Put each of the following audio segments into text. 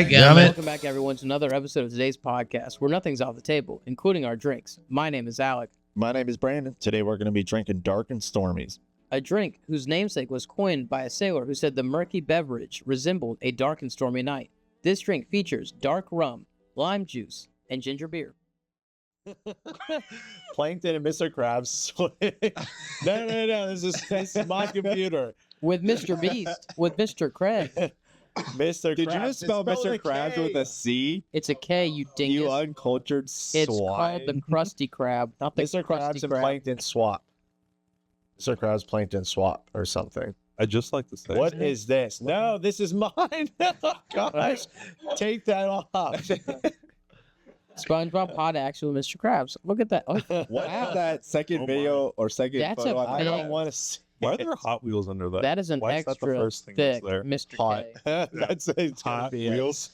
Welcome back, everyone, to another episode of today's podcast where nothing's off the table, including our drinks. My name is Alec. My name is Brandon. Today we're going to be drinking Dark N Stormies. A drink whose namesake was coined by a sailor who said the murky beverage resembled a dark and stormy night. This drink features dark rum, lime juice, and ginger beer. Plankton and Mr. Krabs. No. This is my computer. With Mr. Beast, with Mr. Craig. Mr. Did Krabs. you just spell Mr. Krabs with a C? It's a K, you dingus. You uncultured swine. It's called the Krusty Krab, not the Mr. Krusty Krabs and Krab. Plankton swap. Mr. Krabs, Plankton swap or something. I just like to say. What is this? No, this is mine. Oh, gosh. Take that off. SpongeBob hot action with Mr. Krabs. Look at that. Oh, What wow. is that second video or second That's photo? a I don't big- want to see. Why are there Hot Wheels under that? That is an Why is that the extra first thing thick that's there? Mr. Hot. K. That's it's gotta Hot be it. Wheels.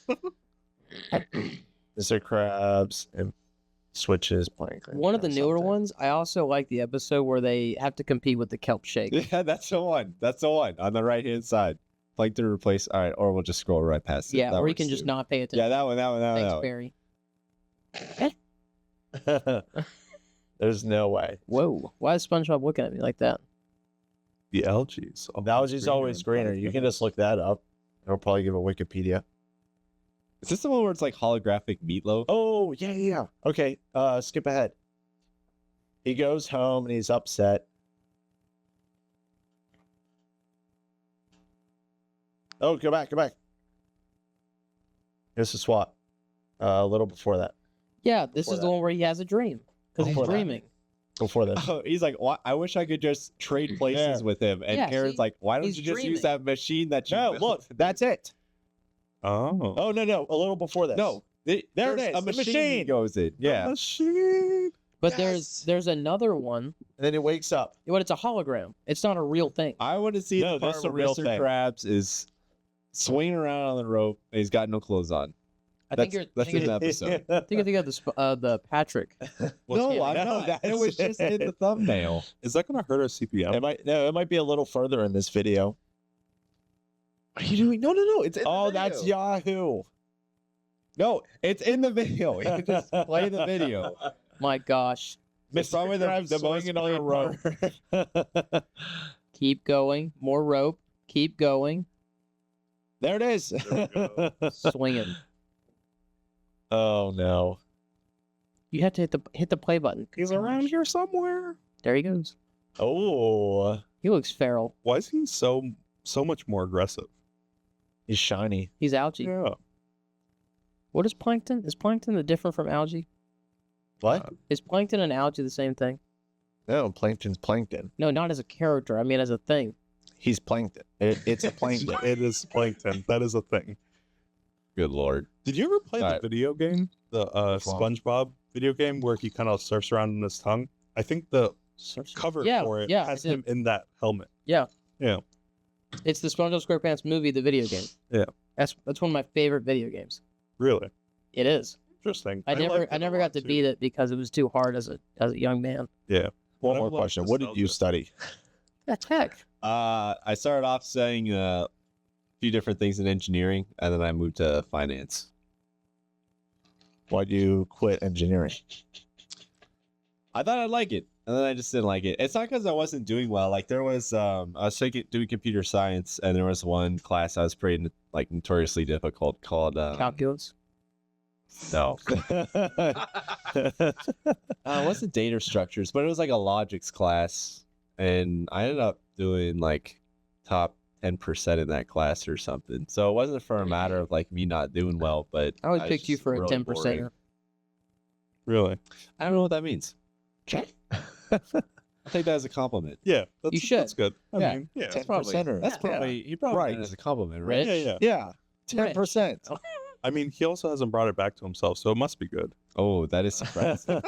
Mr. Krabs and switches Plankton. One of the or newer something. ones, I also like the episode where they have to compete with the kelp shake. Yeah, that's the one. That's the one on the right hand side. Plankton replace. All right, or we'll just scroll right past it. Yeah, That or you works can just too. not pay attention. Yeah, that one. Thanks, That Barry. one. There's no way. Whoa, why is SpongeBob looking at me like that? The algae. That was just always greener. You can just look that up. It'll probably give a Wikipedia. Is this the one where it's like holographic meatloaf? Oh, yeah. Okay, skip ahead. He goes home and he's upset. Oh, go back. Here's the swap. A little before that. Yeah, this Before is the that. one where he has a dream because he's Before that. dreaming. Before that. Oh, he's like, "Why- I wish I could just trade places Yeah. with him. And Yeah, Karen's see? like, why don't He's you just dreaming. use that machine that you No, built?" look, that's it. Oh. Oh, no, a little before this. No. There it There's is, A the machine, machine. goes in. Yeah. Machine. But Yes. there's another one. And then he wakes up. But it's a hologram. It's not a real thing. I want to see No, the part that's the where real Mr. thing. Krabs is swinging around on the rope and he's got no clothes on. I think you're That's thinking, an episode. I think of the Patrick. No, yeah, I no, know that. It was just in the thumbnail. Is that going to hurt our CPM? It might be a little further in this video. What are you doing? No. It's in Oh, the that's video. Yahoo. No, it's in the video. You just play the video. My gosh. It's probably the most swinging on a rope. Keep going. More rope. Keep going. There it is. Swinging. Oh no. You have to hit the play button. He's around here somewhere. There he goes. Oh, He looks feral. Why is he so much more aggressive? he's shiny. He's algae. Yeah. What is plankton? Is plankton different from algae? What? Is plankton and algae the same thing? No, Plankton's Plankton. No, not as a character. I mean as a thing. He's Plankton. It's a Plankton. It is plankton. That is a thing. Good lord. Did you ever play the Alright. video game? The Which one? SpongeBob video game where he kind of surfs around in his tongue? I think the cover Yeah, for it yeah, has I did. him in that helmet. It's the SpongeBob SquarePants movie, the video game. Yeah. That's one of my favorite video games. Really? It is. Interesting. I liked it a never lot, got to too. beat it because it was too hard as a young man. Yeah. One I more love question. What did you nostalgia. study? That's heck. I started off studying a few different things in engineering, and then I moved to finance. Why'd you quit engineering? I thought I'd like it, and then I just didn't like it. It's not because I wasn't doing well. Like there was, I was doing computer science, and there was one class that was pretty notoriously difficult called Calculus. no. What's the data structures? But it was like a logics class, and I ended up doing like top 10% in that class or something. So it wasn't for a matter of like me not doing well, but I always was picked you just for a really 10%. boring. Really? I don't know what that means. I think that as a compliment. Yeah. That's, You should. That's good. I Yeah. mean, yeah. 10%er. That's probably he probably Right. meant it as a compliment, Rich? right? Yeah. Yeah. 10%. I mean, he also hasn't brought it back to himself, so it must be good. Oh, that is surprising.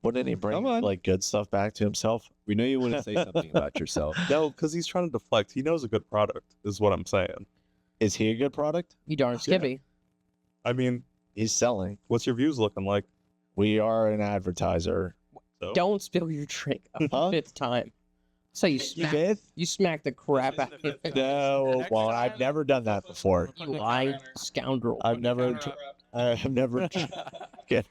Wouldn't he bring Come on. like good stuff back to himself? We know you want to say something about yourself. No, because he's trying to deflect. He knows a good product, is what I'm saying. Is he a good product? You darn skippy. I mean, He's selling. what's your views looking like? We are an advertiser. So, Don't spill your drink a Huh? fifth time. So you You did? smack the crap out of it. No, well, I've never done that before. You lying scoundrel. I've never get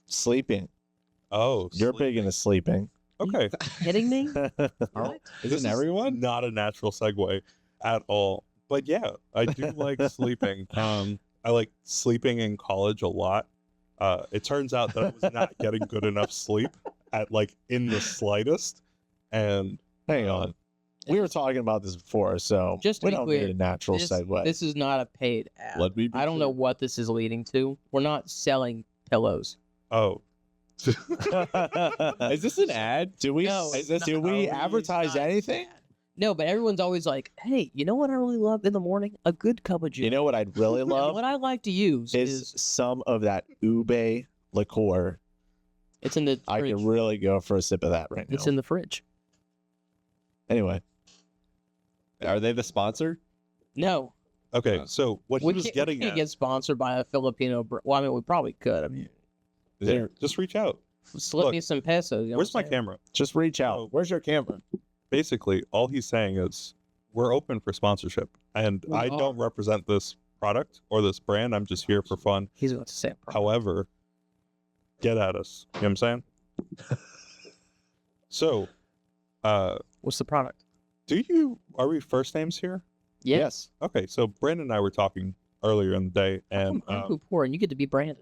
sleeping. Oh, You're big into sleeping. Okay. Kidding me? Isn't This everyone? is not a natural segue at all. But yeah, I do like sleeping. I like sleeping in college a lot. It turns out that I was not getting good enough sleep at in the slightest. And Hang on. We were talking about this before, so Just to we be don't clear, need a natural segue. This is not a paid ad. Let me be I don't know clear. what this is leading to. We're not selling pillows. oh, Is this an ad? Do we? No, is it's do we advertise anything? No, but everyone's always like, "Hey, you know what I really love in the morning? A good cup of juice." You know what I'd really And love what I like to use is is some of that ube liqueur. it's in the I fridge. could really go for a sip of that right now. It's in the fridge. Anyway, Are they the sponsor? No, okay. So what he we was can't, getting we can't at, get sponsored by a Filipino. Well, I mean, we probably could. I mean, Is yeah, there- just reach out. slip Look, me some pesos. You know Where's my what I'm saying? camera? just reach out. Oh. Where's your camera? Basically, all he's saying is we're open for sponsorship, and We I are. don't represent this product or this brand. I'm just here for fun. He's about to say it. However, get at us. You know what I'm saying? So, What's the product? are we first names here? Yeah. Yes. Okay, so Brandon and I were talking earlier in the day, and I'm poor, and you get to be Brandon.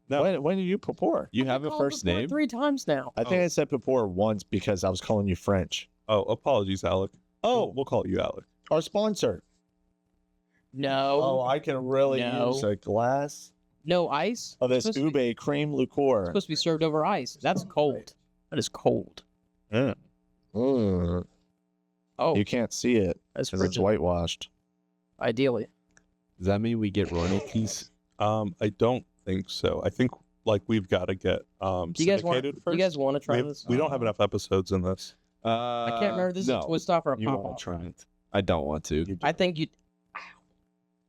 no, When did you purport? You have a Called first Purport name? 3 times now. I think I said purport once because I was calling you French. oh, apologies, Alec. Oh, We'll call you Alec. our sponsor. No. Oh, I can really No. use a glass No ice. of this It's supposed to be- ube cream It's liqueur. supposed to be served over ice. That's cold. That is cold. Mm. Oh, You can't see it that's because it's frigid. whitewashed. Ideally. Does that mean we get royalties? I don't think so. I think we've got to get Do you guys want? syndicated Do first. you guys want to try we, this? we don't have enough episodes in this. I can't remember. This no, is a twist off or a You pop won't off. try it. I don't want to. I think you.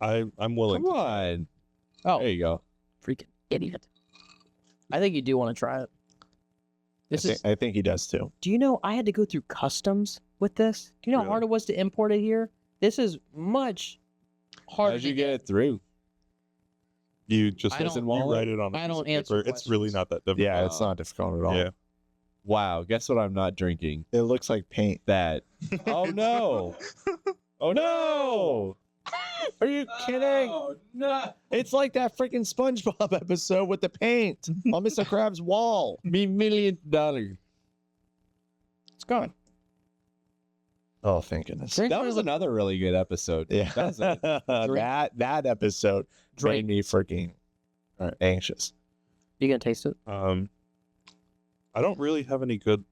I'm willing. Come on. Oh, There you go. freaking idiot! I think you do want to try it. This is. I think he does too. Do you know I had to go through customs with this? Do you know how Really? hard it was to import it here? This is much harder. How'd you to get it through? You just I don't- you write it on. I a piece don't of answer paper. It's really questions. not that difficult. Yeah, it's not difficult at all. Yeah. Wow. Guess what I'm not drinking? It looks like paint. That. Oh no. Oh no. Are you kidding? No. It's like that freaking SpongeBob episode with the paint on Mr. Krabs' wall. Me $1,000,000. It's gone. Oh, thank goodness. Drink That one was of the- another really good episode. Yeah, That was a- that episode Drink. made me freaking anxious. You gonna taste it? I don't really have any good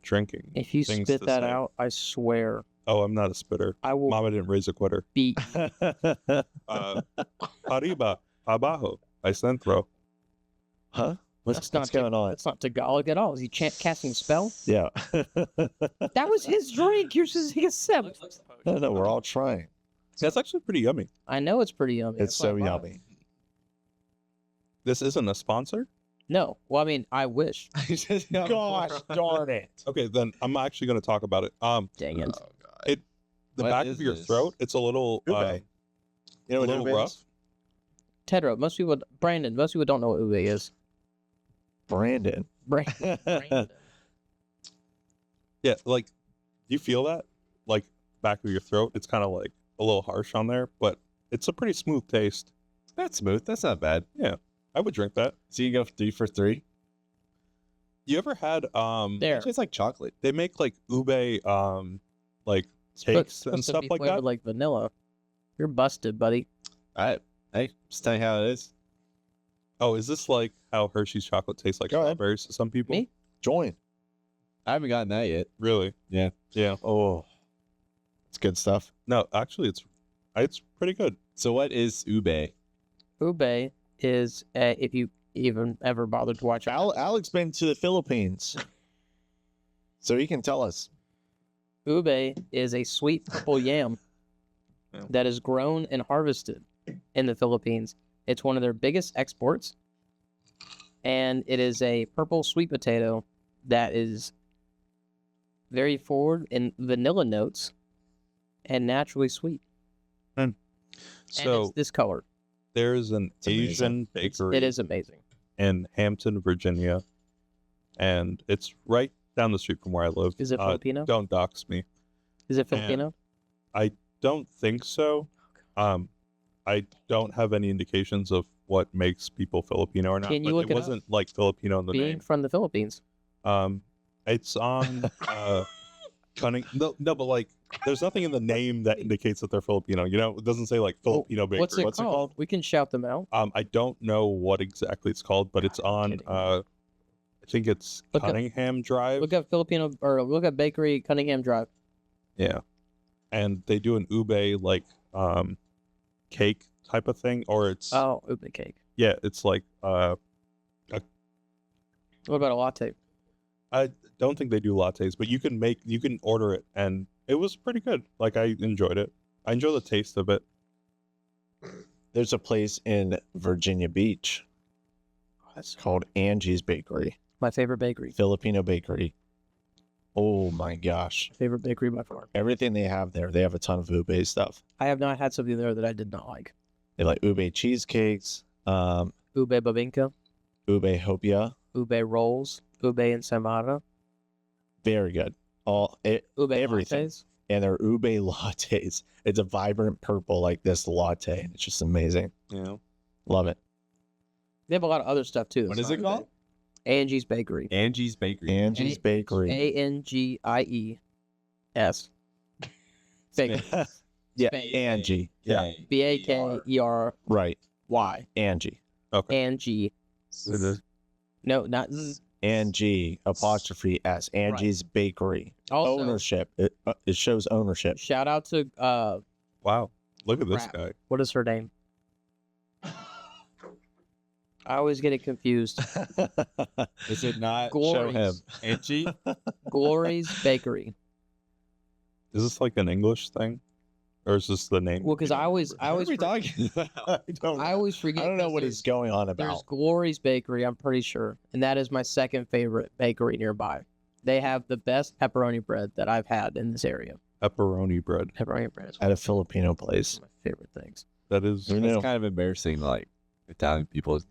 drinking. If you things spit to that say. out, I swear Oh, I'm not a spitter. I will Mama didn't raise a quitter. beat. Arriba, abajo, I centro. Huh? What's That's not going on? That's not Tagalog at all. Is he casting a spell? Yeah. That was his drink. You're just taking a sip. No, we're all trying. That's actually pretty yummy. I know it's pretty yummy. It's That's why so I bought it. yummy. This isn't a sponsor. No. Well, I mean, I wish. Gosh darn it. Okay, then I'm actually going to talk about it. Dang it. The What back is of your this? throat, it's a little, Ube. You know a what little ube rough. is? Tedro, Brandon, most people don't know what ube is. Brandon. Brandon. Yeah, you feel that, back of your throat. It's kind of like a little harsh on there, but it's a pretty smooth taste. That's smooth. That's not bad. I would drink that. So you can go 3 for 3. You ever had There. It tastes like chocolate. they make ube cakes Supposed and to stuff be like flavored that? like vanilla. You're busted, buddy. Hey, just tell you how it is. Oh, is this like how Hershey's chocolate tastes like Go ahead. strawberries to some people? Me? Join. I haven't gotten that yet. Really? Yeah. Yeah. Oh, it's good stuff. No, actually it's pretty good. So what is ube? Ube is, if you even ever bothered to watch Alex been to the Philippines, so he can tell us. Ube is a sweet purple yam Yeah. that is grown and harvested in the Philippines. It's one of their biggest exports, and it is a purple sweet potato that is Very forward in vanilla notes, and naturally sweet. And So it's this color. there's an It's amazing. Asian bakery It is amazing. in Hampton, Virginia, and it's right down the street from where I live. Is it Filipino? Don't dox me. Is it Filipino? I don't think so. I don't have any indications of what makes people Filipino or not. Can you but look it it up? wasn't like Filipino in the Being name. from the Philippines. It's on Cunning. No, but like, there's nothing in the name that indicates that they're Filipino. You know, it doesn't say like Filipino bakery. What's it What's it called? called? We can shout them out. I don't know what exactly it's called, but it's on. kidding. I think it's Look up- Cunningham Drive. Look up Filipino or look up Bakery Cunningham Drive. Yeah, and they do an ube like cake type of thing, or it's Oh, ube cake. yeah, it's like What about a latte? I don't think they do lattes, but you can order it, and it was pretty good. Like, I enjoyed it. I enjoy the taste of it. There's a place in Virginia Beach. It's called Angie's Bakery, My favorite bakery. Filipino bakery. Oh my gosh. Favorite bakery by far. Everything they have there, they have a ton of ube stuff. I have not had something there that I did not like. They like ube cheesecakes, Ube babinka, ube hopia. ube rolls, ube ensaimada, Very good. ube Everything. lattes. And their ube lattes. It's a vibrant purple like this latte. And it's just amazing. Yeah. Love it. They have a lot of other stuff too. What It's is it not called? ube. Angie's Bakery. Angie's Bakery. Angie's Bakery. ANGIES. Bakery. Yeah, Space. Angie. Yeah, BAKERY. right. Angie. Okay. Angie. It is. No, not Z. Angie apostrophe S. Angie's Bakery. Also, Ownership. It shows ownership. shout out to Wow. Look at this Crap. guy. what is her name? I always get it confused. Is it not? Glories. Show him. Angie? Glory's Bakery. Is this like an English thing? Or is this the name? Well, because I always What are we talking about? I always forget. I don't know 'cause what there's- he's going on There's about. Glory's Bakery, I'm pretty sure, and that is my second favorite bakery nearby. They have the best pepperoni bread that I've had in this area. Pepperoni bread. Pepperoni bread is At one a Filipino place. of my favorite things. That is. Who It's knew? kind of embarrassing, like Italian people,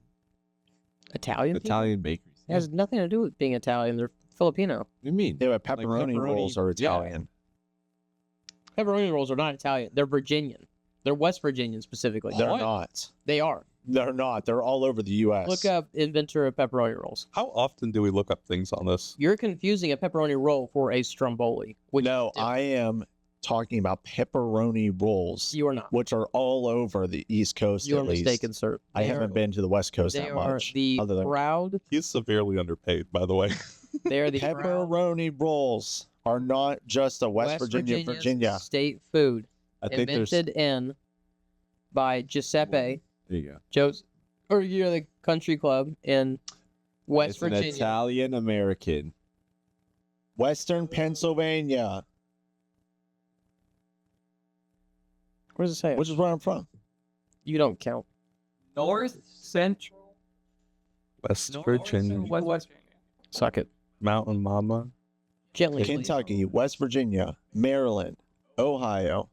Italian? people? Italian bakeries. It has nothing to do with being Italian. They're Filipino. What do you mean? Yeah, but pepperoni pepperoni- rolls are yeah. Italian. Pepperoni rolls are not Italian. They're Virginian. They're West Virginian specifically. They're What? not. They are. They're not. They're all over the U.S. Look up inventor of pepperoni rolls. How often do we look up things on this? You're confusing a pepperoni roll for a stromboli. Which No, is different. I am talking about pepperoni rolls, You are not. which are all over the East Coast. You are at least. mistaken, sir. I They haven't are- been to the West Coast They that are much. the other than proud. He's severely underpaid, by the way. They are the proud pepperoni rolls are not just a West Virginia, Virginia's Virginia. state food. I think there's. Invented in by Giuseppe There you go. Joe's, or the country club in West It's Virginia. an Italian American. Western Pennsylvania, Where does it say? which is where I'm from. You don't count. North Central. West North Virginia. West Suck it. Mountain Mama. Gently. please. Kentucky, West Virginia, Maryland, Ohio.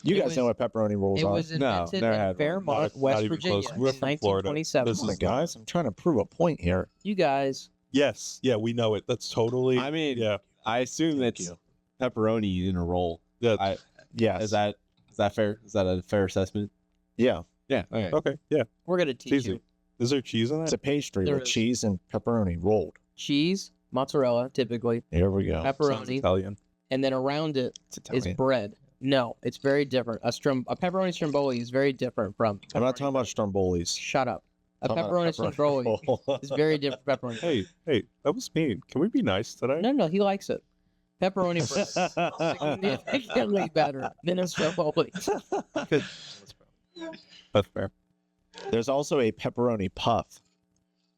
You It guys know was- what pepperoni rolls It are. was No, invented never in had one. Fairmont, Not West even Virginia, close. in We're from Florida. 1927. This Come on, is- guys, I'm trying to prove a point here. You guys, Yes. Yeah, we know it. That's totally. I mean, yeah. I assume Thank that's you. pepperoni in a roll. Yeah. Yes. Is that fair? Is that a fair assessment? Yeah. Yeah. Okay. Okay. Yeah. we're gonna It's teach easy. you Is there cheese in It's it? a pastry There with is. cheese and pepperoni rolled. cheese, mozzarella, typically Here we go. Sounds pepperoni, Italian. and then around it It's is Italian. bread. No, it's very different. A pepperoni stromboli is very different from. I'm not pepperoni talking about strombolis. Shut up. A Talking about pepperoni stromboli roll. is very different from pepperoni. Hey, that was mean. Can we be nice today? No, he likes it. Pepperoni bread is significantly better than a stromboli. Good. That's fair. There's also a pepperoni puff.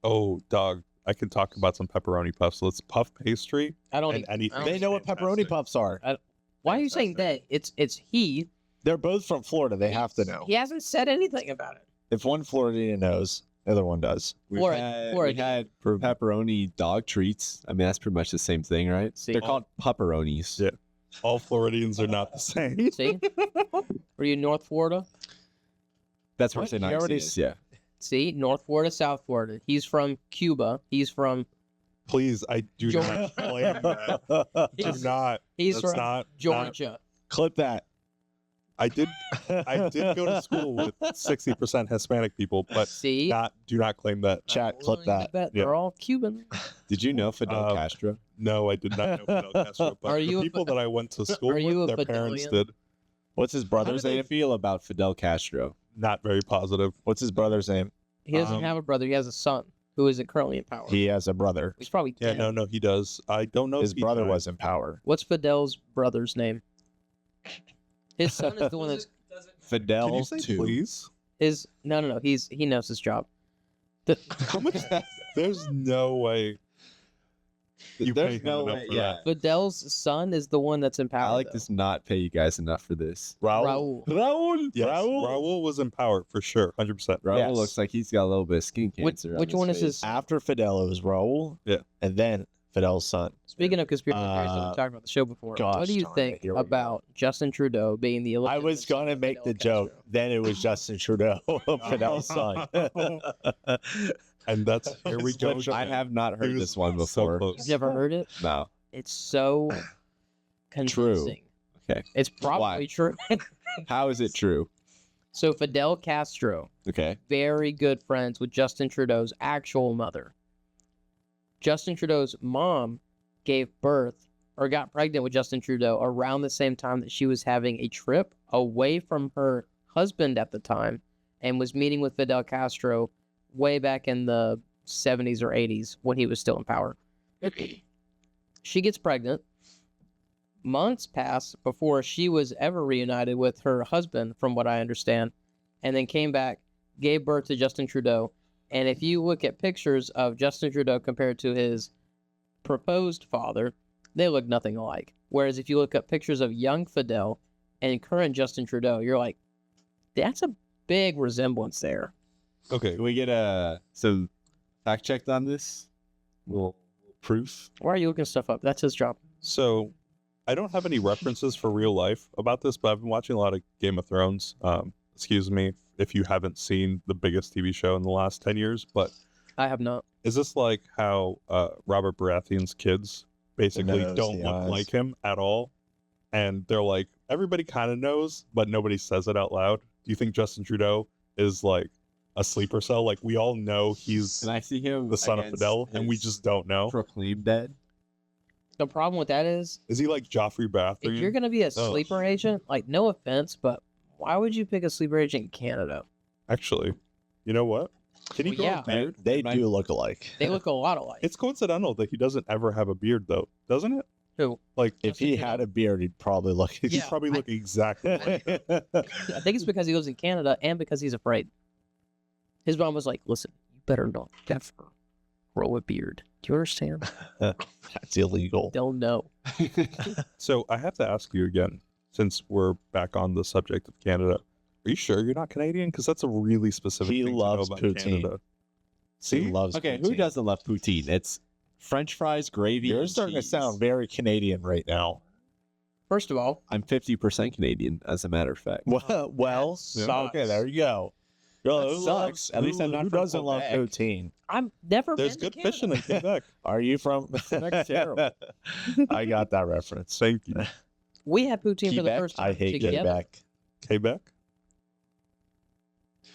Oh, dog. I could talk about some pepperoni puffs. Let's puff pastry I don't. and anything. I don't- They is know what pepperoni fantastic. puffs are. Why are you saying they? It's he. They're both from Florida. They have to know. He hasn't said anything about it. If one Floridian knows, The other one does. We Florida- had, Florida. we had pepperoni dog treats. I mean, that's pretty much the same thing, right? See. They're called pepperonis. Yeah. All Floridians are not the same. See? Were you in North Florida? That's where What? St. You already is. Yeah. See? North Florida, South Florida. He's from Cuba. He's from Please, I do not claim that. Do He's- not. he's That's from not Georgia. Clip that. I did go to school with 60% Hispanic people, but See? do not claim that. Chat, clip Willing to that. bet Yeah. They're all Cuban. Did you know Fidel Um, Castro? No, I did not know Fidel Castro, but Are you the a people that I went to school are you with, a their parents Fidelian? did. What's his How do brother's they name? feel about Fidel Castro? Not very positive. What's his brother's name? He doesn't Um, have a brother. He has a son who isn't currently in power. He has a brother. He's probably Yeah, dead. no, he does. I don't know. His if he brother died. was in power. What's Fidel's brother's name? His son is the one that's Fidel Can you say 2. please? his no. He knows his job. How much? There's no way. You pay There's him no enough way. for Yeah. that. Fidel's son is the one that's in power. Alec though. does not pay you guys enough for this. Raul. Raul. Yes, Raul. Raul was in power for sure, 100%. Raul Yes. looks like he's got a little bit of skin cancer. Which one is face. his? After Fidel, it was Raul. Yeah. And then Fidel's son. Speaking of conspiracy theories that we Uh, talked about the show before, gosh what do you darn it, think here we go. about Justin Trudeau being the? I was illegitimate son gonna of make the Fidel joke. Castro? Then it was Justin Trudeau, Fidel's son. And that's here we go. I have not He heard was this one so before. close. You've never heard it? No. It's so convincing. Okay. It's probably Why? true. How is it true? So Fidel Castro, Okay. very good friends with Justin Trudeau's actual mother. Justin Trudeau's mom gave birth or got pregnant with Justin Trudeau around the same time that she was having a trip away from her husband at the time and was meeting with Fidel Castro way back in the 70s or 80s when he was still in power. She gets pregnant. Months pass before she was ever reunited with her husband, from what I understand, and then came back, gave birth to Justin Trudeau. And if you look at pictures of Justin Trudeau compared to his proposed father, they look nothing alike. Whereas if you look up pictures of young Fidel and current Justin Trudeau, you're like, that's a big resemblance there. Okay. Can we get a fact checked on this? Little proof. Why are you looking stuff up? That's his job. So I don't have any references for real life about this, but I've been watching a lot of Game of Thrones. Excuse me if you haven't seen the biggest TV show in the last 10 years, but I have not. is this like how Robert Baratheon's kids basically nose, don't the look eyes. like him at all? And they're like, everybody kind of knows, but nobody says it out loud. Do you think Justin Trudeau is like a sleeper cell? Like, we all know he's Can I see him? the son of against Fidel, and we his just don't know. proclaimed dead. The problem with that is, Is he like Joffrey if Baratheon? you're going to be a Oh. sleeper agent, like, no offense, but why would you pick a sleeper agent in Canada? Actually, you know what? Can he Well, grow yeah. a beard? They Might- do look alike. They look a lot alike. It's coincidental that he doesn't ever have a beard, though, doesn't it? Who? Like, If he had a beard, he'd probably look. he'd Yeah, probably look exactly like him. I think it's because he lives in Canada and because he's afraid. His mom was like, listen, you better not ever grow a beard. Do you understand? That's illegal. They'll know. So I have to ask you again, since we're back on the subject of Canada. Are you sure you're not Canadian? Because that's a really specific He thing loves to know about poutine. Canada. He See? loves. Okay, who poutine. doesn't love poutine? It's French fries, gravy. You're and starting to cheese. sound very Canadian right now. First of all, I'm 50% Canadian, as a matter of fact. Well, sucks. okay, there you go. Well, That who sucks. At least I'm not who from doesn't love Quebec. poutine? I've never There's been good to Canada. fishing in Quebec. Are you from? Quebec's terrible. I got that reference. Thank you. We had poutine for the Quebec? first time I hate together. Quebec. Quebec?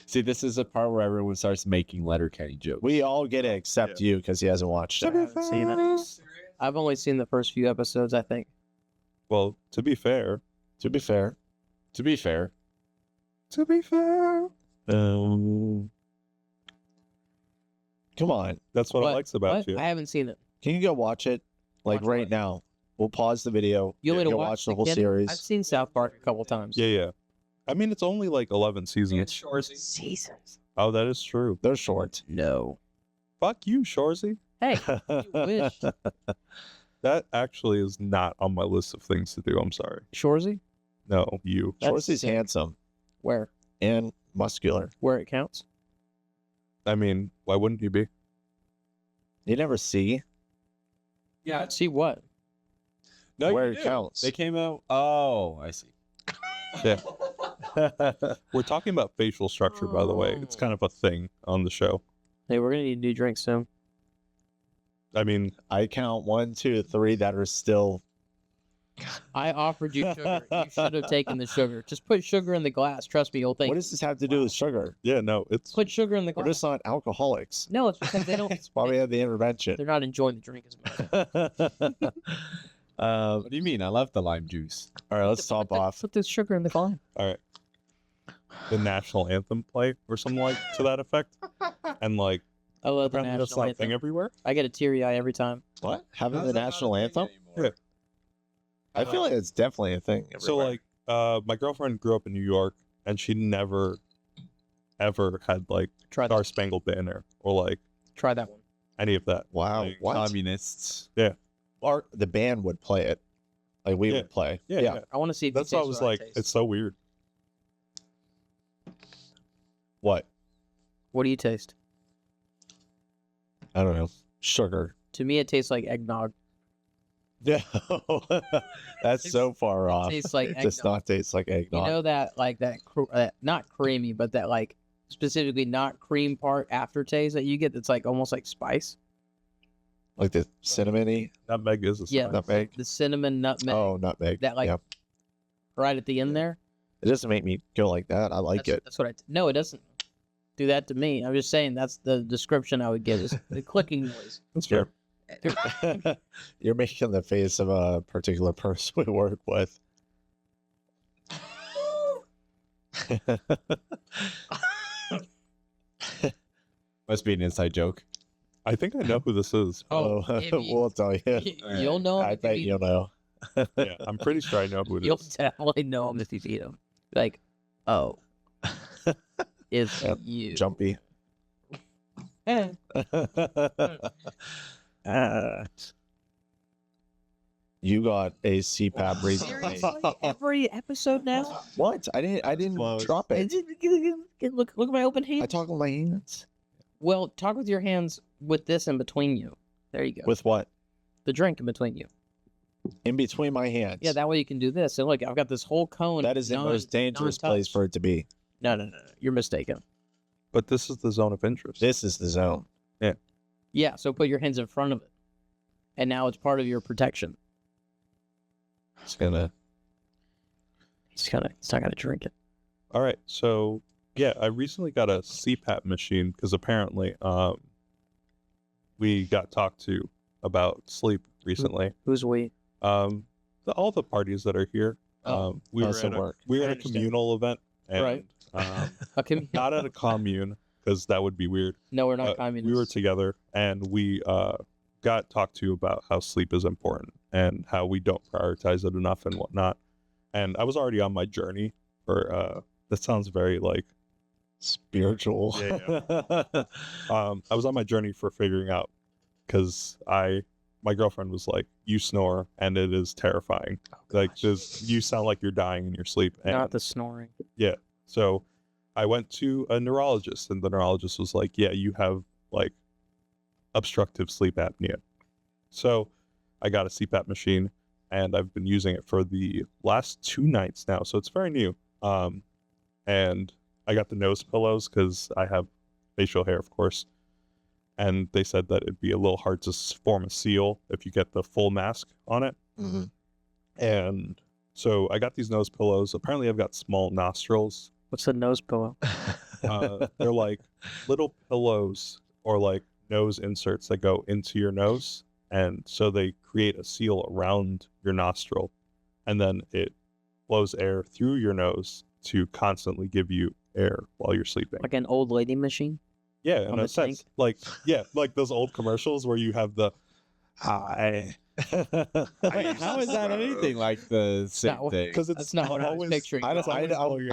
See, this is the part where everyone starts making Letterkenny jokes. We all get it except you because he hasn't watched I it. haven't seen it. I've only seen the first few episodes, I think. Well, to be fair. To be fair, To be fair, To be fair. come on, That's what I What? likes about What? you. I haven't seen it. can you go watch it? Like Watch right what? now. We'll pause the video. You want me to go watch the whole kid? series. I've seen South Park a couple times. Yeah, yeah. I mean, it's only like 11 It's seasons. Shorzy. Seasons. Oh, that is true. They're short. No. Fuck you, Shorzy. Hey, wish. That actually is not on my list of things to do. I'm sorry. Shorzy? No, you. That's Schwartzy's sick. handsome Where? and muscular. Where it counts? I mean, why wouldn't you be? You never see Yeah. See what? No, where you it do. counts. They came out. Oh, I see. Yeah. We're talking about facial structure, by the way. It's kind of a thing on the show. Hey, we're gonna need new drinks soon. I mean, I count 1, 2, 3 that are still. I offered you sugar. You should have taken the sugar. Just put sugar in the glass. Trust me, you'll think. What does this have to do with sugar? yeah, no, it's Put sugar in the We're glass. just not alcoholics. No, it's because they don't. That's why we have the intervention. They're not enjoying the drink as much. What do you mean? I love the lime juice. All right, let's top off. Put the sugar in the glass. all right. The national anthem play or something like to that effect, and like I love the apparently that's national not a thing anthem. everywhere. I get a teary eye every time. What? Having How's the that not national a thing anthem? anymore? I feel like it's definitely a thing. So everywhere. like, my girlfriend grew up in New York, and she never, ever had like Try Star that. Spangled Banner or like Try that one. any of that. Wow, like, what? Communists. Or the band would play it. Like we Yeah. would play. Yeah. I want to see if That's you why I taste was what like, taste. it's so weird. What? What do you taste? I don't know. Sugar. To me, it tastes like eggnog. Yeah. That's so far off. Tastes like It does eggnog. not taste like You eggnog. know that like that not creamy, but that like specifically not cream part aftertaste that you get. That's like almost like spice. Like the cinnamony. Nutmeg is a Yeah. sign. Nutmeg. The cinnamon nutmeg Oh, nutmeg. that like Yep. right at the end there. It doesn't make me go like that. I like that's, it. That's what no, it doesn't do that to me. I'm just saying that's the description I would give is the clicking noise. That's fair. You're making the face of a particular person we work with. Must be an inside joke. I think I know who this is. Oh, if you- we'll tell you. You'll know. him I if bet you you'll know. Yeah, I'm pretty sure I know who it You'll is. definitely know him if you see him. Like, oh, it's Yep, you. Jumpy. Eh. You got a CPAP recently. Seriously? Every episode now? What? I didn't Close. drop it. Look at my open hand. I talk with my hands. Well, talk with your hands with this in between you. There you go. With what? the drink in between you. In between my hands. Yeah, that way you can do this. And look, I've got this whole cone. That is the most dangerous place for it to be. No. You're mistaken. But this is the zone of interest. This is the zone. Yeah, so put your hands in front of it. And now it's part of your protection. It's gonna. It's not gonna drink it. All right, so yeah, I recently got a CPAP machine because apparently, we got talked to about sleep recently. Who's we? All the parties that are here. Oh, We were also at a, work. we were I at a understand. communal event, and, Right. Okay. not at a commune because that would be weird. No, we're not Uh, communists. we were together and we got talked to about how sleep is important and how we don't prioritize it enough and whatnot. And I was already on my journey for that sounds very like Spiritual. I was on my journey for figuring out because my girlfriend was like, you snore and it is terrifying. Like this, you sound like you're dying in your sleep. And Not the snoring. so I went to a neurologist, and the neurologist was like, yeah, you have like obstructive sleep apnea. So I got a CPAP machine, and I've been using it for the last 2 nights now. So it's very new. And I got the nose pillows because I have facial hair, of course. And they said that it'd be a little hard to form a seal if you get the full mask on it. Mhm. And so I got these nose pillows. Apparently, I've got small nostrils. What's the nose pillow? They're like little pillows or like nose inserts that go into your nose, and so they create a seal around your nostril, and then it blows air through your nose to constantly give you air while you're sleeping. Like an old lady machine? Yeah, on in the a sense, like those old commercials where you have the hi. How is that anything like the same not what- thing? Because it's That's not what I was always- picturing. I don't know what.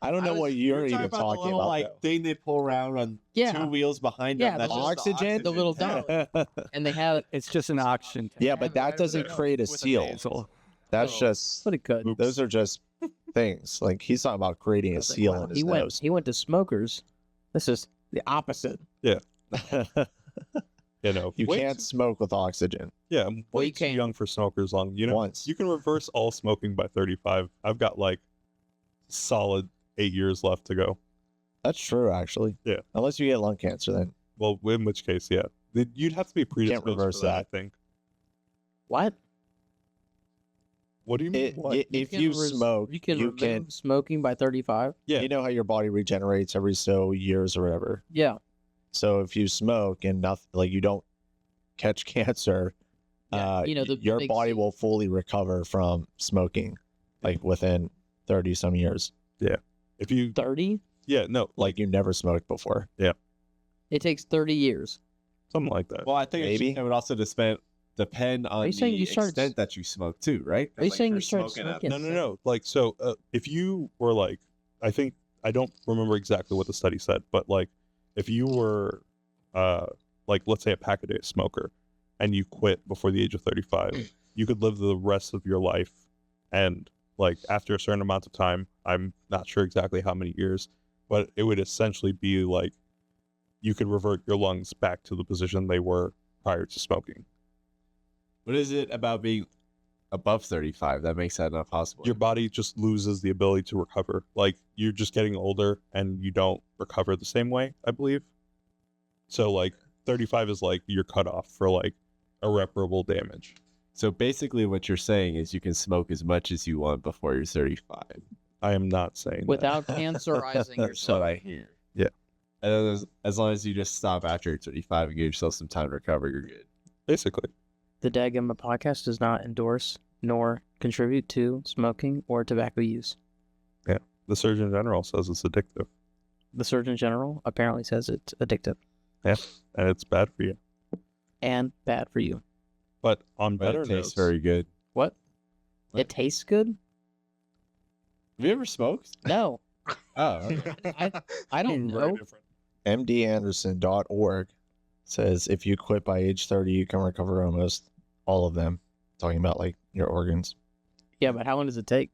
I don't know what you're even talking about. like though. thing they pull around on Yeah. 2 wheels behind Yeah, them. That's the just oxygen? The little dollar. And they have It's just an oxygen tank. Yeah, but that doesn't create a with a seal. nasal. That's just. what it could. Oops. Those are just things. Like he's talking about creating a seal in his He nose. went to smokers This is the opposite. You know, You way can't too- smoke with oxygen. Yeah, I'm Well, way you too can't. young for smokers long. You know, Once. you can reverse all smoking by 35. I've got like solid 8 years left to go. That's true, actually. Yeah. Unless you get lung cancer, then. Well, in which case, yeah, you'd have to be predisposed reverse for that. I that. think. What? What do you mean? What? If can you res- smoke, you can you remove can. smoking by 35. Yeah. You know how your body regenerates every so years or whatever. Yeah. So if you smoke and nothing, like you don't catch cancer, Yeah, you know, the your big body C. will fully recover from smoking, like within 30 some years. If you, 30. yeah, no, Like you never smoked before. It takes 30 years. something like that. Well, I think Maybe. it would also depend on you saying the you started- extent that you smoke too, right? Are you 'Cause, saying if you you're started smoking at- smoking? No. Like, so if you were like, I think, I don't remember exactly what the study said, but like, if you were, like, let's say a pack a day smoker and you quit before the age of 35, you could live the rest of your life. And like, after a certain amount of time, I'm not sure exactly how many years, but it would essentially be like, you could revert your lungs back to the position they were prior to smoking. What is it about being above 35 that makes that not possible? Your body just loses the ability to recover. Like, you're just getting older and you don't recover the same way, I believe. So like 35 is like your cutoff for like irreparable damage. So basically, what you're saying is you can smoke as much as you want before you're 35. I am not saying that. Without cancerizing That's what yourself. I hear. Yeah. And then as long as you just stop after you're 35 and give yourself some time to recover, you're good. Basically. The Dagama podcast does not endorse nor contribute to smoking or tobacco use. The Surgeon General says it's addictive The Surgeon General apparently says it's addictive and it's bad for you. and bad for you. But on But better it tastes notes, very good. What? What? It tastes good? Have you ever smoked? No. Oh, okay. I don't know. MDAnderson.org says if you quit by age 30, you can recover almost all of them. Talking about like your organs. Yeah, but how long does it take?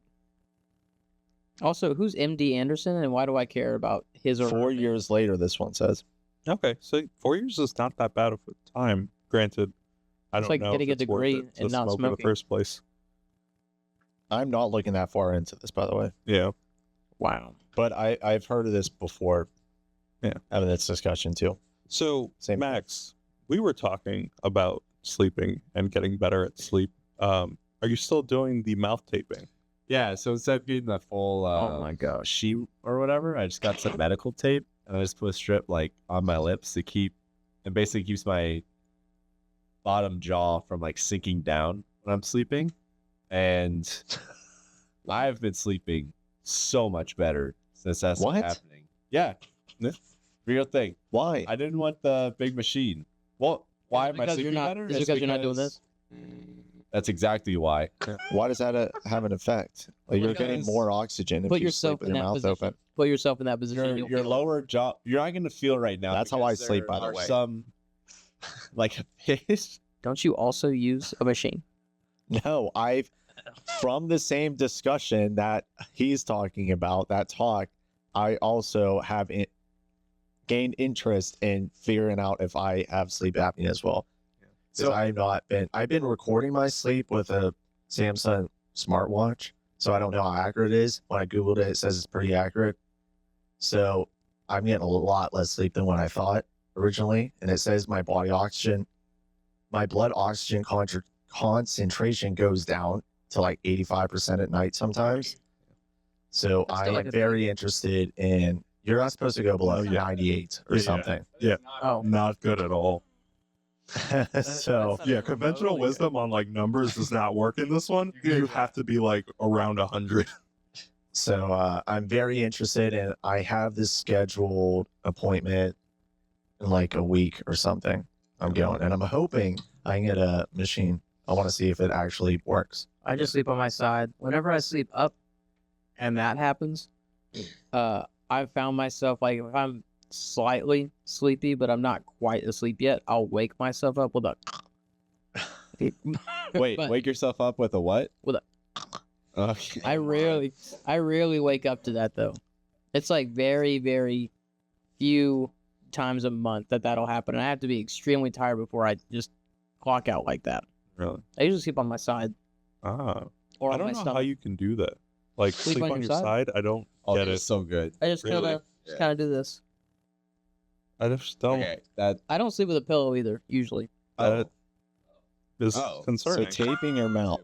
Also, who's MD Anderson and why do I care about his or 4 years later, this one says. Okay, so 4 years is not that bad of a time. Granted, I It's don't like know getting if a it's worth degree it to and not smoke in the smoking. first place. I'm not looking that far into this, by the way. Yeah. Wow. But I've heard of this before. Yeah. Having this discussion too. So, Same. Max, we were talking about sleeping and getting better at sleep. Are you still doing the mouth taping? Yeah, so instead of getting the full Oh my gosh. sheet or whatever, I just got some medical tape and I just put a strip like on my lips to keep, and basically keeps my bottom jaw from like sinking down when I'm sleeping. And I've been sleeping so much better since that's What? happening. Yeah, real thing. Why? I didn't want the big machine. Well, why am I Because you're sleeping not- better? is it It's because you're not doing because- That's exactly why. Why does that have an effect? Like you're getting Because- more oxygen if Put you yourself sleep with in your that mouth position. open. Put yourself in that position. Your you'll your feel it. lower jaw, you're not gonna feel right now. That's how I because sleep, by there the are way. Some like a fish. Don't you also use a machine? No, I've from the same discussion that he's talking about, that talk, I also have gained interest in figuring out if I have sleep apnea as well. So I've been recording my sleep with a Samsung smartwatch, so I don't know how accurate it is. When I Googled it, it says it's pretty accurate. So I'm getting a lot less sleep than what I thought originally. And it says my blood oxygen concentration goes down to like 85% at night sometimes. So That's I still am like a very interested in, you're not supposed to go below 98 or Yeah. something. Oh, Not good at all. So Yeah, conventional wisdom on like numbers does not work in this one. You have to be like around 100. So I'm very interested in, I have this scheduled appointment in like a week or something. I'm going and I'm hoping I can get a machine. I want to see if it actually works. I just sleep on my side. Whenever I sleep up and that happens, I've found myself like if I'm slightly sleepy, but I'm not quite asleep yet, I'll wake myself up with a Wait, But wake yourself up with a what? With a- Okay. I rarely wake up to that though. It's like very, very few times a month that'll happen, and I have to be extremely tired before I just clock out like that. Really? I usually sleep on my side Ah. or I on don't my know stomach. how you can do that. Like sleep on your side? I don't Oh, get it's it. so good. I just Really? kind of do this. I just don't. Okay, that I don't sleep with a pillow either. Usually, That is Oh. So concerning. taping your mouth.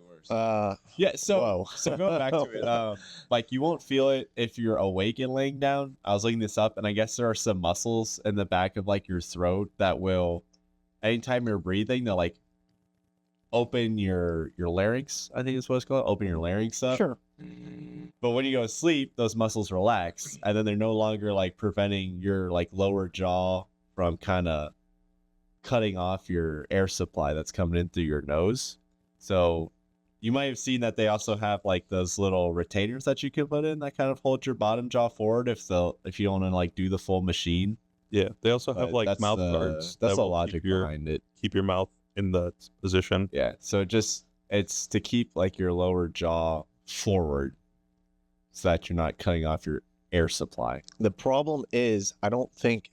yeah. So Whoa. so going back to it, like you won't feel it if you're awake and laying down. I was looking this up, and I guess there are some muscles in the back of like your throat that will, anytime you're breathing, they'll like open your larynx. I think is what it's called. Open your larynx up. sure. But when you go to sleep, those muscles relax, and then they're no longer like preventing your like lower jaw from kind of cutting off your air supply that's coming in through your nose. So you might have seen that they also have like those little retainers that you can put in that kind of hold your bottom jaw forward if you want to like do the full machine. Yeah. They also have But like that's mouth the- guards. That's that the will logic behind it. keep your mouth in the position. Yeah. So it's to keep like your lower jaw forward so that you're not cutting off your air supply. The problem is, I don't think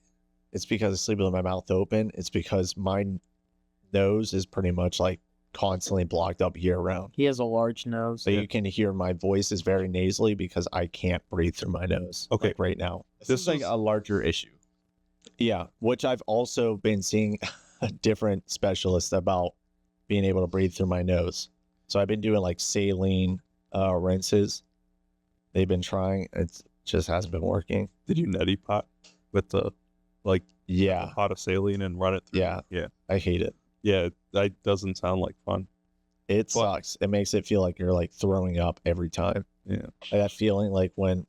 it's because I sleep with my mouth open. It's because my nose is pretty much like constantly blocked up year round. He has a large nose. So you can hear my voice is very nasally because I can't breathe through my nose. Okay. Like right now. This is like a larger issue. Yeah, which I've also been seeing a different specialist about being able to breathe through my nose. So I've been doing like saline rinses. They've been trying. It just hasn't been working. Did you neti pot with the like Yeah, pot of saline and run it through? yeah, Yeah. I hate it. Yeah. That doesn't sound like fun. It sucks. It makes it feel like you're like throwing up every time. Yeah. Like that feeling like when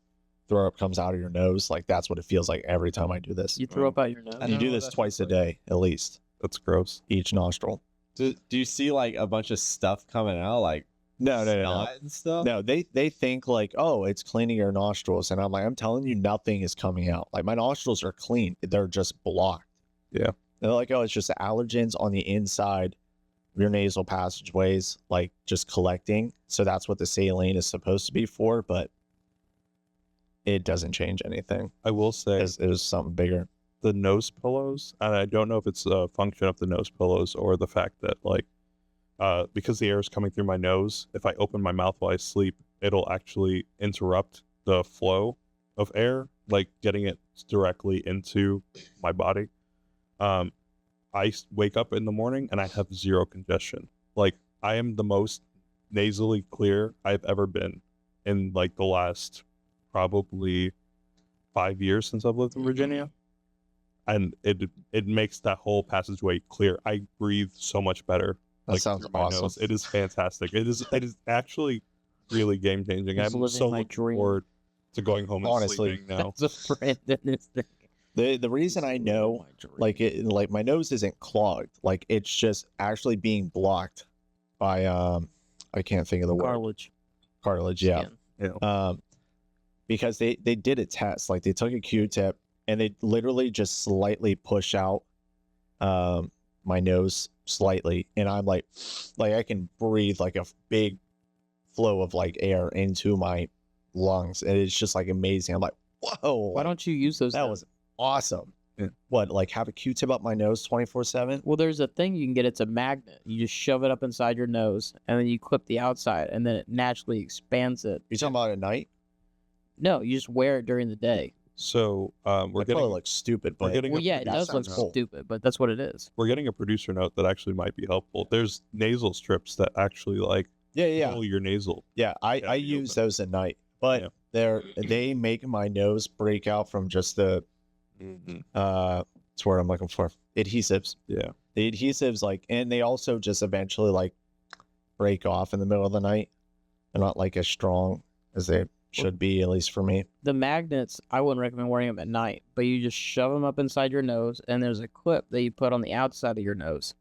throw up comes out of your nose, like that's what it feels like every time I do this. You throw up out your nose. And you do No, this that's twice a just like- day at least, That's gross. each nostril. Do you see like a bunch of stuff coming out like No, snot and stuff? No, they think like, oh, it's cleaning your nostrils, and I'm like, I'm telling you, nothing is coming out. Like my nostrils are clean; they're just blocked. Yeah. They're like, oh, it's just the allergens on the inside of your nasal passageways, like just collecting. So that's what the saline is supposed to be for, but it doesn't change anything. I will say It was something bigger. the nose pillows, and I don't know if it's a function of the nose pillows or the fact that like because the air is coming through my nose, if I open my mouth while I sleep, it'll actually interrupt the flow of air, like getting it directly into my body. Wake up in the morning and I have zero congestion. Like I am the most nasally clear I've ever been in like the last probably 5 years since I've lived in Virginia. And it makes that whole passageway clear. I breathe so much better. That sounds through my awesome. nose. It is fantastic. It is actually really game changing. He's I'm living so my looking dream. forward to going home and Honestly, sleeping now. That's a Brandon is thing. The reason I know, like it, like my nose isn't clogged, like it's just actually being blocked by I can't think of the word. Cartilage, yeah. Skin. Because they did a test, like they took a Q-tip and they literally just slightly push out my nose slightly, and I'm like I can breathe like a big flow of like air into my lungs, and it's just like amazing. I'm like, whoa, Why don't you use those? that then? was awesome. Yeah. What, like have a Q-tip up my nose 24/7? Well, there's a thing you can get. It's a magnet. You just shove it up inside your nose, and then you clip the outside, and then it naturally expands it. You talking about at night? No, you just wear it during the day. So we're That getting probably looks stupid, we're but getting Well, a yeah, it that does look sounds cool. stupid, but that's what it is. we're getting a producer note that actually might be helpful. There's nasal strips that actually like yeah. pull your nasal. Yeah, I Yeah, you use open. those at night, but Yeah. they make my nose break out from just the it's word I'm looking for, adhesives. Yeah. The adhesives, like, and they also just eventually like break off in the middle of the night. They're not like as strong as they should be, at least for me. The magnets, I wouldn't recommend wearing them at night, but you just shove them up inside your nose, and there's a clip that you put on the outside of your nose,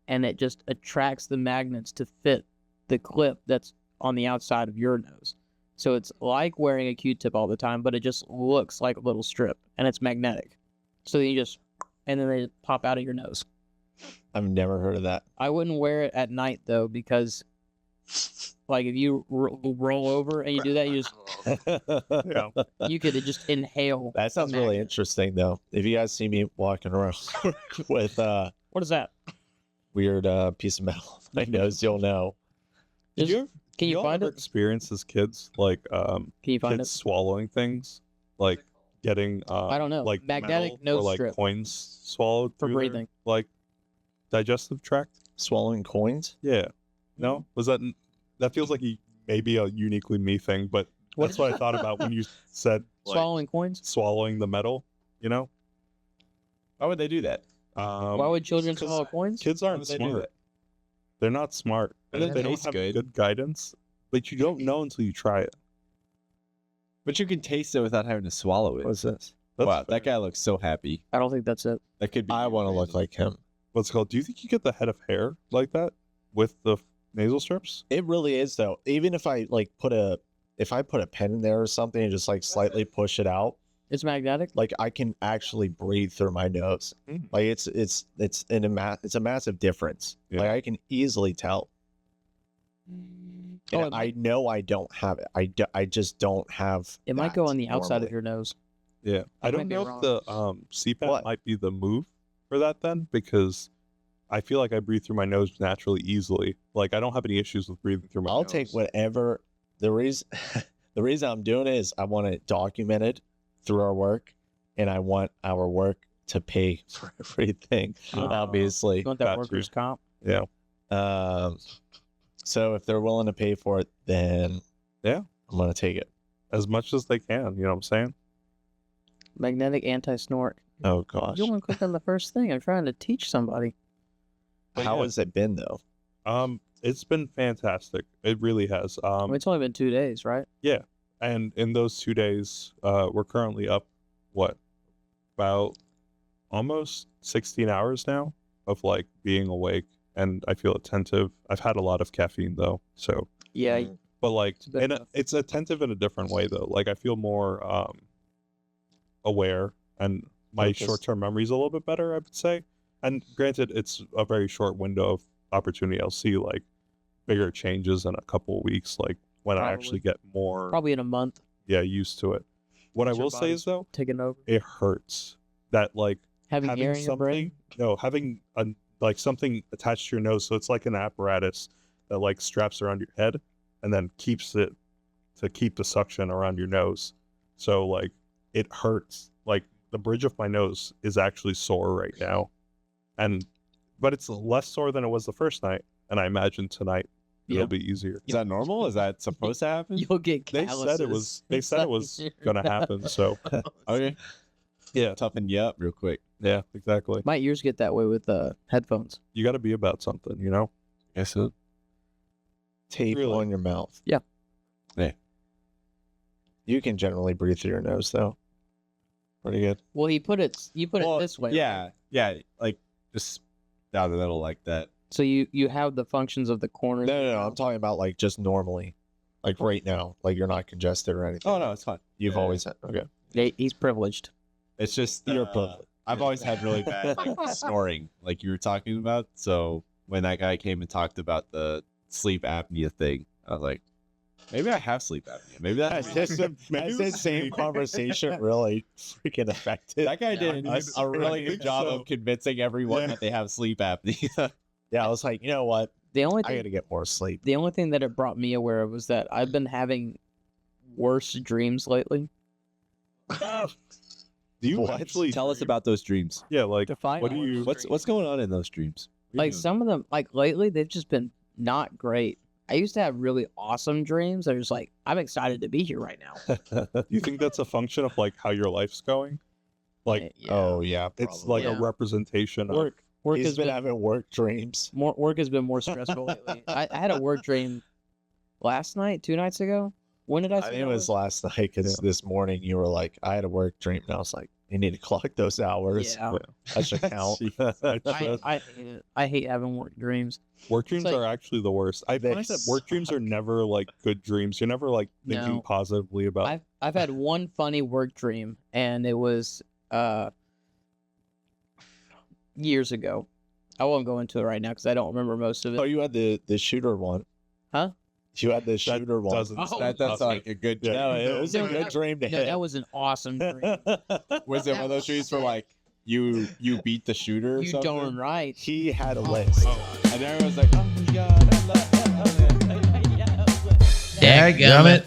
and it just attracts the magnets to fit the clip that's on the outside of your nose. So it's like wearing a Q-tip all the time, but it just looks like a little strip, and it's magnetic. So you just, and then they pop out of your nose. I've never heard of that. I wouldn't wear it at night though, because Like if you roll over and you do that, you just Yeah. you could just inhale. That sounds really magnet. interesting, though. If you guys see me walking around with What is that? weird piece of metal on my nose, you'll know. Did Just- you? Can you y'all find ever it? experience as kids like Can you find kids it? swallowing things, like getting I don't know. like Magnetic metal or nose like strip coins swallowed for through their, breathing. like digestive tract? Swallowing coins? Yeah. No? Was that that feels like maybe a uniquely me thing, but that's what I thought about when you said like, Swallowing coins? swallowing the metal, you know? Why would they do that? Why would children 'cause swallow coins? Kids Why aren't would they do smart. that? They're not smart. But They it don't tastes have good. good guidance, but you don't know until you try it. But you can taste it without having to swallow it. What's this? That's Wow, fair. that guy looks so happy. I don't think that's it. That could be. I you, want to look Brandon. like him. What's it called? Do you think you get the head of hair like that with the nasal strips? It really is, though. Even if I like put a pen in there or something and just like slightly push it out, It's magnetic. like I can actually breathe through my nose. Mm. Like it's a massive difference. Yeah. Like I can easily tell. Oh, And I know I don't have it. I just don't have. It might go that on the outside of normally. your nose. Yeah, I I don't might be know wrong. if the CPAP What? might be the move for that then, because I feel like I breathe through my nose naturally easily. Like I don't have any issues with breathing through my I'll nose. take whatever. The reason the reason I'm doing it is I want it documented through our work, and I want our work to pay for everything. Obviously, You want that Got you. workers' comp? Yeah, so if they're willing to pay for it, then Yeah. I'm gonna take it. as much as they can. You know what I'm saying? Magnetic anti-snort. Oh gosh, You want to click on the first thing. I'm trying to teach somebody. But how yeah. has it been though? It's been fantastic. It really has. I mean, it's only been 2 days, right? And in those 2 days, we're currently up, what, about almost 16 hours now of like being awake, and I feel attentive. I've had a lot of caffeine though, so Yeah. Mm. but like It's been rough. it's attentive in a different way though. Like I feel more aware, and my Focused. short-term memory is a little bit better, I would say. And granted, it's a very short window of opportunity. I'll see like bigger changes in a couple of weeks, like when I actually get more Probably in a month, used to it. What I Once your will say body's is though, taking over. it hurts that like Having having hair in your brain. something having a, like something attached to your nose, so it's like an apparatus that like straps around your head and then keeps it to keep the suction around your nose. So like it hurts. Like the bridge of my nose is actually sore right now, but it's less sore than it was the first night, and I imagine tonight Yeah. it'll be easier. Is that normal? Is that supposed to happen? You'll get They calluses. said it was. They said it was inside your gonna happen. So Okay. yeah, Toughen you up real quick. yeah, exactly. My ears get that way with headphones. You got to be about something, you know. Guess so. Tape Really? on your mouth. Yeah. Yeah. You can generally breathe through your nose though. Pretty good. Well, you put it this way. Yeah, yeah, like just down the middle like that. So you have the functions of the corners. No, of no, your no. I'm mouth. talking about like just normally, like right now, like you're not congested or anything. Oh no, it's fine. You've Yeah. always had. Okay. He's privileged. It's just You're perfect. I've always had really bad like, snoring, like you were talking about. So when that guy came and talked about the sleep apnea thing, I was like, maybe I have sleep apnea. Maybe that's Has this same conversation really freaking affected? that guy did a really good job of convincing everyone that they have sleep apnea. Yeah, I was like, you know what? The only I thing, got to get more sleep. the only thing that it brought me aware of was that I've been having worse dreams lately. Do you What? actually Tell us about those dreams. Yeah, like Define what do you? What's going on in those dreams? Like some of them, like lately, they've just been not great. I used to have really awesome dreams. They're just like, I'm excited to be here right now. Do you think that's a function of like how your life's going? Like Yeah. Oh yeah, it's like Yeah. a representation of Work He's has been been having work dreams. work has been more stressful lately. I had a work dream last night, 2 nights ago. When did I? I say think it that was last night because this morning you were like, I had a work dream, and I was like, you need to clock those hours. Yeah. That should count. I hate it. I hate having work dreams. Work dreams like- are actually the worst. I They find that work dreams are never like good dreams. You're never like thinking No. positively about. I've had one funny work dream, and it was years ago. I won't go into it right now because I don't remember most of it. Oh, you had the shooter one. You had the That shooter one. doesn't Oh, sound That's awesome. like a good. Yeah. No, it was a No, good that- dream to No, hit. that was an awesome dream. Was it one of those dreams for like you beat the shooter or You something? darn right. He had a list. And everyone's like, oh my god, I love it. Dadgummit.